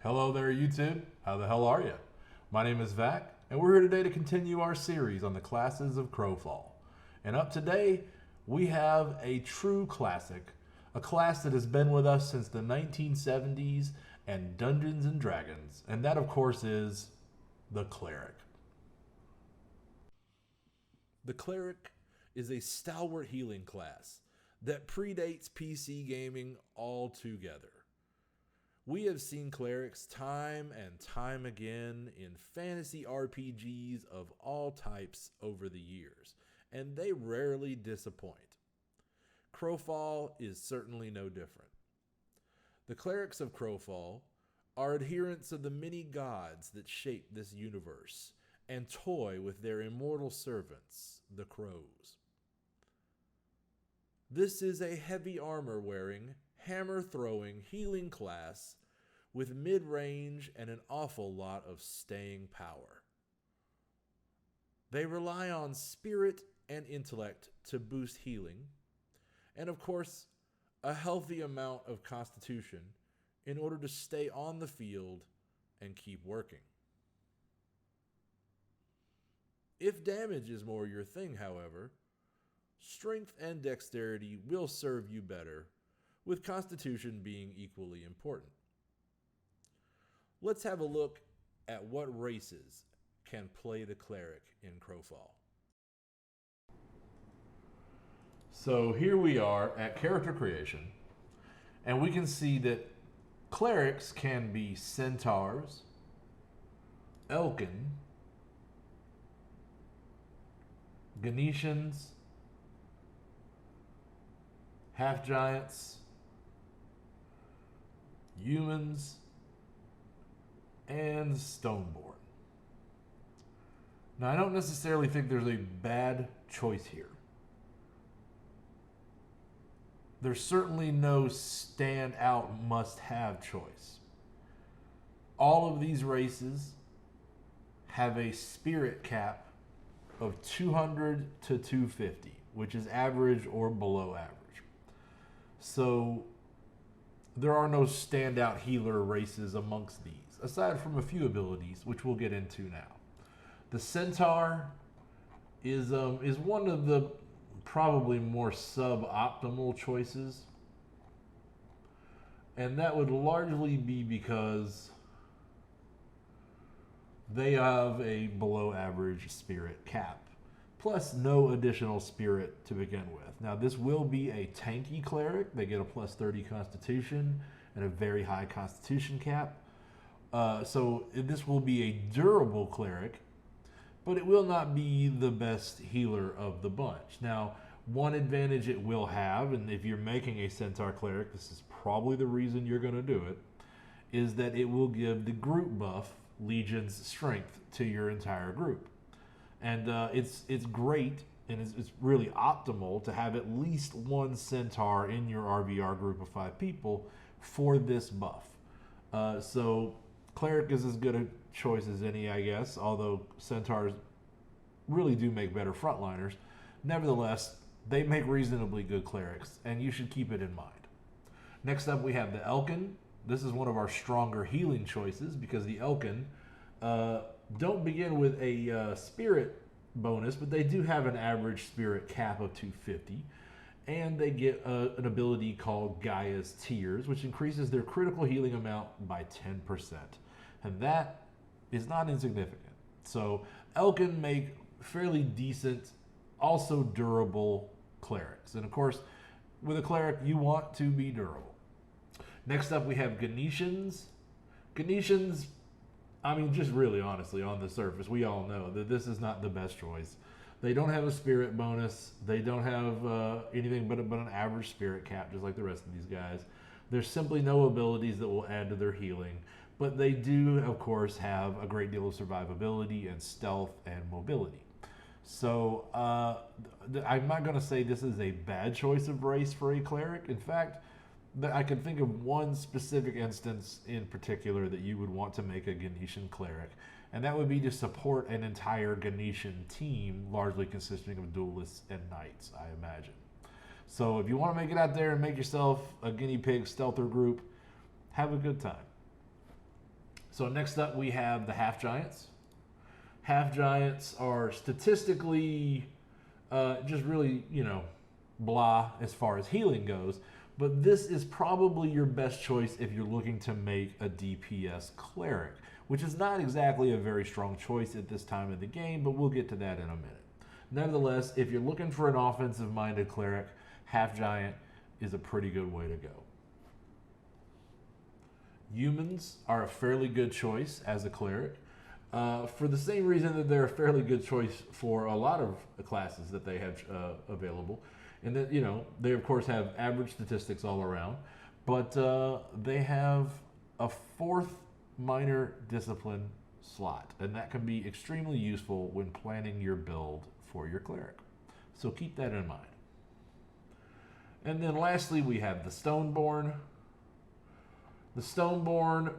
Hello there, YouTube. How the hell are you? My name is Vac, and we're here today to continue our series on the Classes of Crowfall. And up today, we have a true classic, a class that has been with us since the 1970s and Dungeons and Dragons, and that, of course, is the Cleric. The Cleric is a stalwart healing class that predates PC gaming altogether. We have seen clerics time and time again in fantasy RPGs of all types over the years, and they rarely disappoint. Crowfall is certainly no different. The Clerics of Crowfall are adherents of the many gods that shape this universe and toy with their immortal servants, the crows. This is a heavy armor-wearing, hammer-throwing, healing class with mid-range and an awful lot of staying power. They rely on spirit and intellect to boost healing, and of course, a healthy amount of constitution in order to stay on the field and keep working. If damage is more your thing, however, strength and dexterity will serve you better, with constitution being equally important. Let's have a look at what races can play the cleric in Crowfall. So here we are at character creation, and we can see that clerics can be centaurs, elkin, Ganetians, half-giants, humans, and Stoneborn. Now, I don't necessarily think there's a bad choice here. There's certainly no stand-out must-have choice. All of these races have a spirit cap of 200 to 250, which is average or below average. So there are no standout healer races amongst these, aside from a few abilities, which we'll get into now. The Centaur is one of the probably more suboptimal choices, and that would largely be because they have a below average spirit cap, plus no additional spirit to begin with. Now, this will be a tanky cleric. They get a plus 30 constitution and a very high constitution cap. So this will be a durable cleric, but it will not be the best healer of the bunch. Now, one advantage it will have, and if you're making a centaur cleric, this is probably the reason you're going to do it, is that it will give the group buff Legion's strength to your entire group. And it's great, and it's really optimal to have at least one centaur in your RVR group of 5 people for this buff. So cleric is as good a choice as any, I guess, although centaurs really do make better frontliners. Nevertheless, they make reasonably good clerics, and you should keep it in mind. Next up, we have the Elkin. This is one of our stronger healing choices because the Elkin don't begin with a spirit bonus, but they do have an average spirit cap of 250, and they get an ability called Gaia's Tears, which increases their critical healing amount by 10%, and that is not insignificant. So Elkin make fairly decent, also durable clerics, and of course, with a cleric, you want to be durable. Next up, we have Ganetians. Ganetians, I mean, just really honestly, on the surface, we all know that this is not the best choice. They don't have a spirit bonus. They don't have anything but an average spirit cap, just like the rest of these guys. There's simply no abilities that will add to their healing, but they do, of course, have a great deal of survivability and stealth and mobility. So I'm not going to say this is a bad choice of race for a cleric. In fact, I can think of one specific instance in particular that you would want to make a Ganetian cleric, and that would be to support an entire Ganetian team, largely consisting of duelists and knights, I imagine. So if you want to make it out there and make yourself a guinea pig stealther group, have a good time. So next up we have the half giants. Half giants are statistically just really, blah as far as healing goes. But this is probably your best choice if you're looking to make a DPS cleric, which is not exactly a very strong choice at this time of the game, but we'll get to that in a minute. Nevertheless, if you're looking for an offensive minded cleric, half giant is a pretty good way to go. Humans are a fairly good choice as a cleric. For the same reason that they're a fairly good choice for a lot of classes that they have available. And that, they of course have average statistics all around, but they have a fourth minor discipline slot, and that can be extremely useful when planning your build for your cleric. So keep that in mind. And then lastly, we have the Stoneborn. The Stoneborn,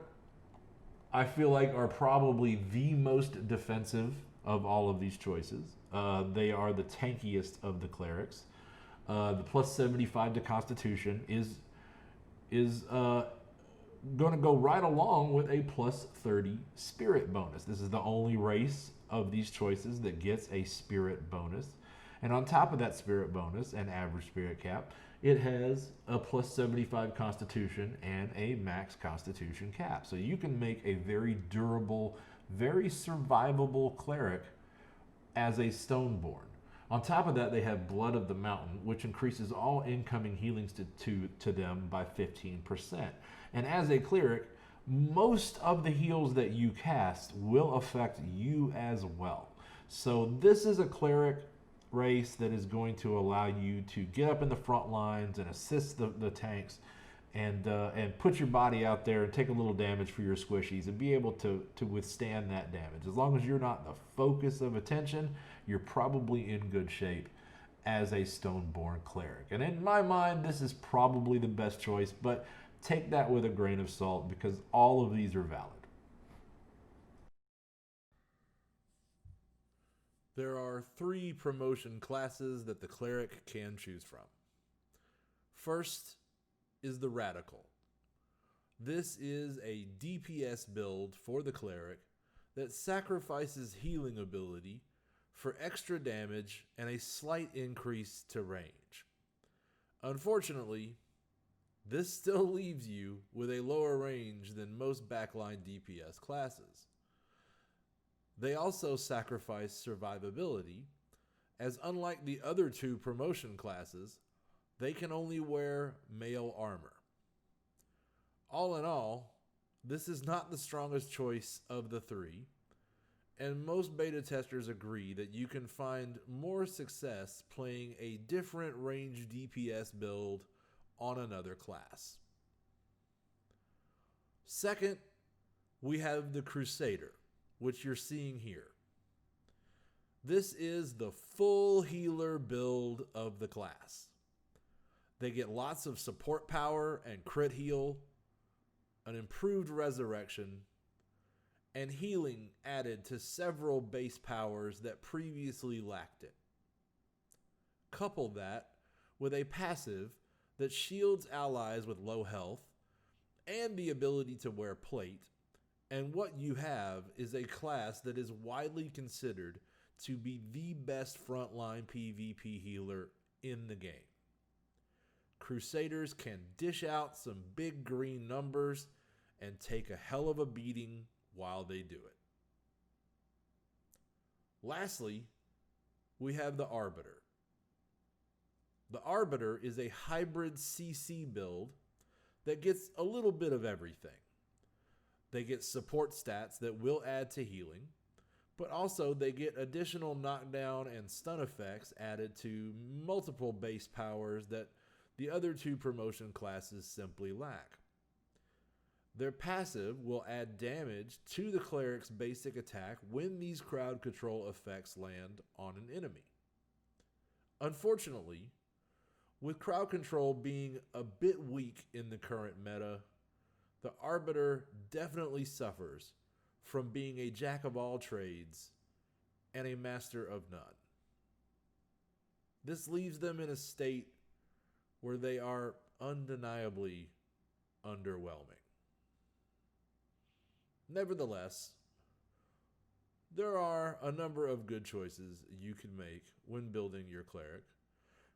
I feel like, are probably the most defensive of all of these choices. They are the tankiest of the clerics. The plus 75 to Constitution is going to go right along with a plus 30 Spirit bonus. This is the only race of these choices that gets a Spirit bonus. And on top of that Spirit bonus and average Spirit cap, it has a plus 75 Constitution and a max Constitution cap. So you can make a very durable, very survivable cleric as a Stoneborn. On top of that, they have Blood of the Mountain, which increases all incoming healings to them by 15%. And as a cleric, most of the heals that you cast will affect you as well. So this is a cleric race that is going to allow you to get up in the front lines and assist the tanks and put your body out there and take a little damage for your squishies and be able to withstand that damage. As long as you're not the focus of attention, you're probably in good shape as a Stoneborn cleric. And in my mind, this is probably the best choice, but take that with a grain of salt because all of these are valid. There are 3 promotion classes that the cleric can choose from. First is the Radical. This is a DPS build for the cleric that sacrifices healing ability for extra damage and a slight increase to range. Unfortunately, this still leaves you with a lower range than most backline DPS classes. They also sacrifice survivability, as unlike the other 2 promotion classes, they can only wear mail armor. All in all, this is not the strongest choice of the 3, and most beta testers agree that you can find more success playing a different range DPS build on another class. Second, we have the Crusader, which you're seeing here. This is the full healer build of the class. They get lots of support power and crit heal, an improved resurrection, and healing added to several base powers that previously lacked it. Couple that with a passive that shields allies with low health and the ability to wear plate, and what you have is a class that is widely considered to be the best frontline PvP healer in the game. Crusaders can dish out some big green numbers and take a hell of a beating while they do it. Lastly, we have the Arbiter. The Arbiter is a hybrid CC build that gets a little bit of everything. They get support stats that will add to healing, but also they get additional knockdown and stun effects added to multiple base powers that the other 2 promotion classes simply lack. Their passive will add damage to the cleric's basic attack when these crowd control effects land on an enemy. Unfortunately, with crowd control being a bit weak in the current meta, the Arbiter definitely suffers from being a jack of all trades and a master of none. This leaves them in a state where they are undeniably underwhelming. Nevertheless, there are a number of good choices you can make when building your cleric.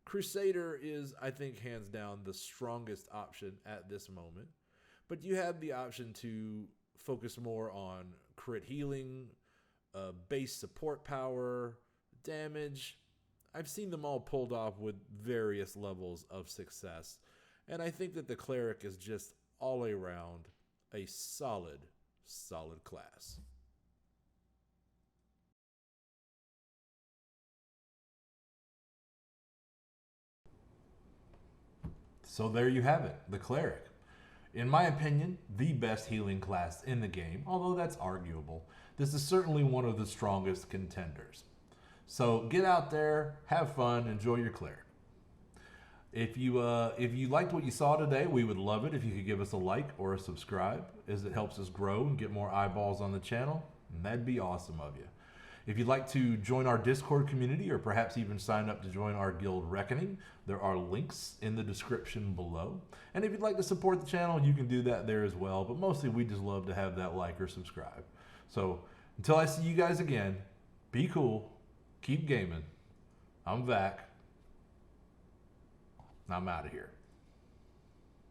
Crusader is, I think, hands down the strongest option at this moment, but you have the option to focus more on crit healing, base support power, damage. I've seen them all pulled off with various levels of success, and I think that the cleric is just all around a solid class. So there you have it, the cleric. In my opinion, the best healing class in the game, although that's arguable. This is certainly one of the strongest contenders. So get out there, have fun, enjoy your cleric. If you liked what you saw today, we would love it if you could give us a like or a subscribe, as it helps us grow and get more eyeballs on the channel, and that'd be awesome of you. If you'd like to join our Discord community or perhaps even sign up to join our Guild Reckoning, there are links in the description below. And if you'd like to support the channel, you can do that there as well. But mostly we just love to have that like or subscribe. So until I see you guys again, be cool, keep gaming. I'm Vac. I'm out of here.